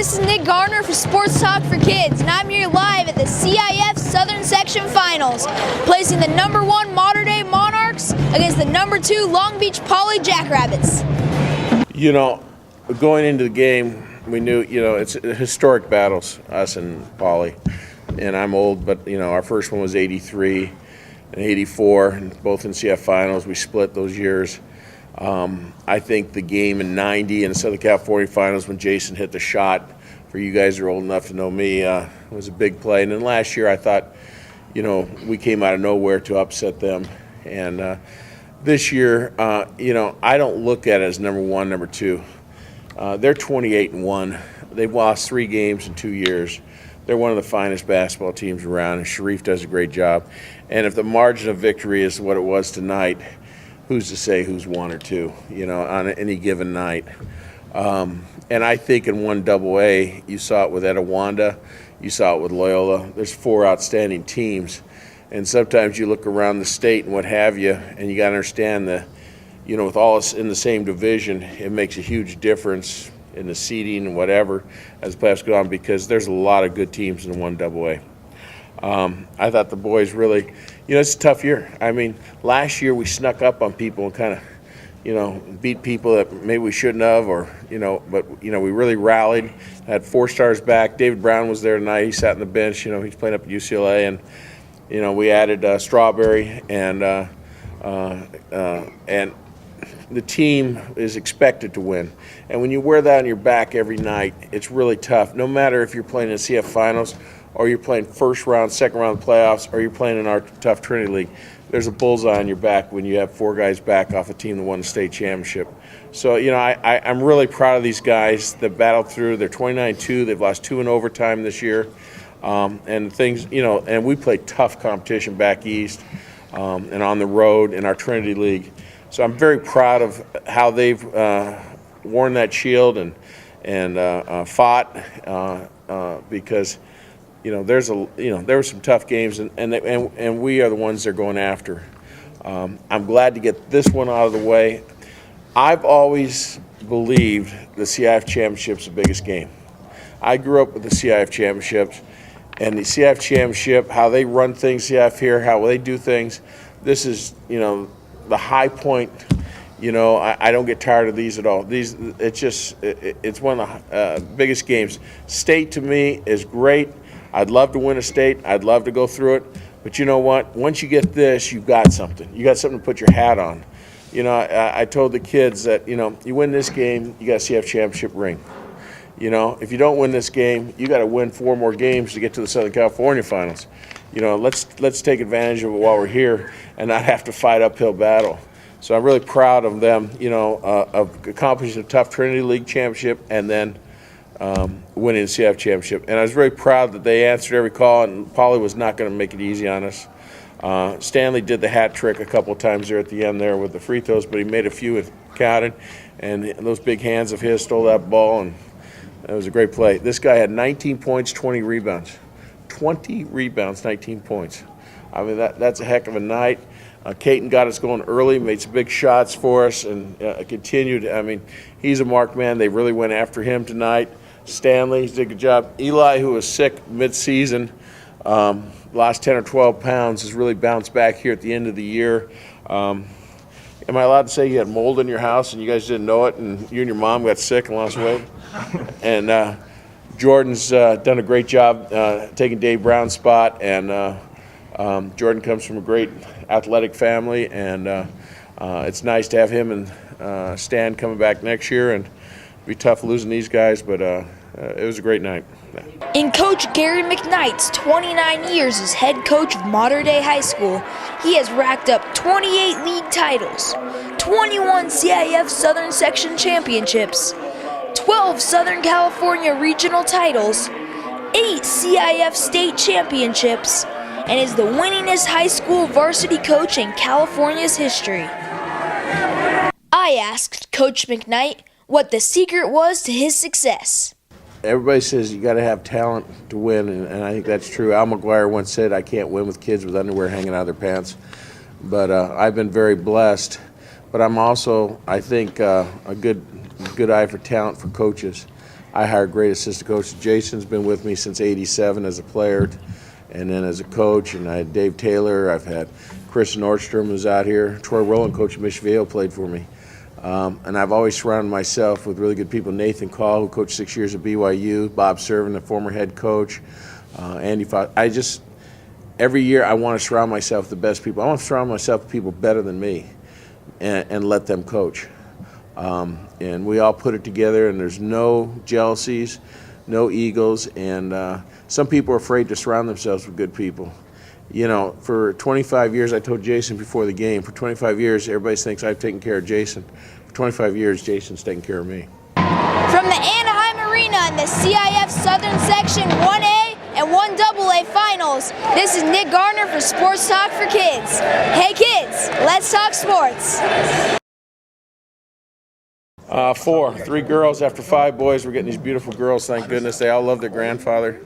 this is Nick Garner for Sports Talk for Kids, and I'm here live at the CIF Southern Section Finals, placing the #1 Mater Dei Monarchs against the #2 Long Beach Poly Jackrabbits. You know, going into the game, we knew, it's historic battles, us and Poly. And I'm old, but, our first one was 83 and 84, and both in CF Finals. We split those years. I think the game in 90 in the Southern California Finals when Jason hit the shot, for you guys who are old enough to know me, was a big play. And then last year I thought, we came out of nowhere to upset them. And this year, I don't look at it as #1, #2. They're 28-1. They've lost 3 games in 2 years. They're one of the finest basketball teams around, and Sharif does a great job. And if the margin of victory is what it was tonight, who's to say who's 1 or 2, on any given night. And I think in 1AA, you saw it with Etiwanda, you saw it with Loyola. There's 4 outstanding teams. And sometimes you look around the state and what have you, and you got to understand that, with all us in the same division, it makes a huge difference in the seeding and whatever as the playoffs go on, because there's a lot of good teams in the 1AA. I thought the boys really, it's a tough year. I mean, last year we snuck up on people and kind of, beat people that maybe we shouldn't have, or, but, we really rallied, had 4 stars back. David Brown was there tonight. He sat on the bench. He's playing up at UCLA, and, we added Strawberry, and the team is expected to win. And when you wear that on your back every night, it's really tough. No matter if you're playing in CF Finals or you're playing first round, second round playoffs, or you're playing in our tough Trinity League, there's a bullseye on your back when you have 4 guys back off a team that won the state championship. So, I'm really proud of these guys that battled through. They're 29-2. They've lost 2 in overtime this year. And things, and we play tough competition back east and on the road in our Trinity League. So I'm very proud of how they've worn that shield and fought because there were some tough games, and we are the ones they're going after. I'm glad to get this one out of the way. I've always believed the CIF Championship's the biggest game. I grew up with the CIF Championships, and the CIF Championship, how they run things, CIF here, how they do things. This is, the high point. I don't get tired of these at all. It's one of the biggest games. State to me is great. I'd love to win a state. I'd love to go through it. But you know what? Once you get this, you've got something. You got something to put your hat on. I told the kids that, you win this game, you got a CIF championship ring. If you don't win this game, you got to win 4 more games to get to the Southern California Finals. Let's take advantage of it while we're here and not have to fight uphill battle. So I'm really proud of them, of accomplishing a tough Trinity League championship and then winning the CIF championship. And I was very proud that they answered every call, and Poly was not going to make it easy on us. Stanley did the hat trick a couple of times there at the end there with the free throws, but he made a few and counted. And those big hands of his stole that ball, and it was a great play. This guy had 19 points, 20 rebounds. 20 rebounds, 19 points. I mean, that's a heck of a night. Caton got us going early, made some big shots for us, and continued. I mean, he's a marked man. They really went after him tonight. Stanley did a good job. Eli, who was sick mid-season, lost 10 or 12 pounds, has really bounced back here at the end of the year. Am I allowed to say you had mold in your house and you guys didn't know it, and you and your mom got sick and lost weight? And Jordan's done a great job taking Dave Brown's spot, and Jordan comes from a great athletic family, and it's nice to have him and Stan coming back next year. And it'll be tough losing these guys, but it was a great night. In Coach Gary McKnight's 29 years as head coach of Mater Dei High School, he has racked up 28 league titles, 21 CIF Southern Section championships, 12 Southern California regional titles, 8 CIF state championships, and is the winningest high school varsity coach in California's history. I asked Coach McKnight what the secret was to his success. Everybody says you got to have talent to win, and I think that's true. Al McGuire once said, "I can't win with kids with underwear hanging out of their pants." But I've been very blessed. But I'm also, I think, a good eye for talent for coaches. I hire great assistant coaches. Jason's been with me since '87 as a player, and then as a coach. And I had Dave Taylor. I've had Chris Nordstrom who's out here. Troy Rowland, coach of Mission Viejo, played for me. And I've always surrounded myself with really good people. Nathan Call, who coached 6 years at BYU. Bob Servin, the former head coach. Andy Fox. Every year I want to surround myself with the best people. I want to surround myself with people better than me and let them coach. And we all put it together, and there's no jealousies, no egos, and some people are afraid to surround themselves with good people. You know, for 25 years, I told Jason before the game, for 25 years, everybody thinks I've taken care of Jason. For 25 years, Jason's taken care of me. From the Anaheim Arena in the CIF Southern Section 1A and 1AA Finals, this is Nick Garner for Sports Talk for Kids. Hey kids, let's talk sports. 3 girls after 5 boys. We're getting these beautiful girls, thank goodness. They all love their grandfather.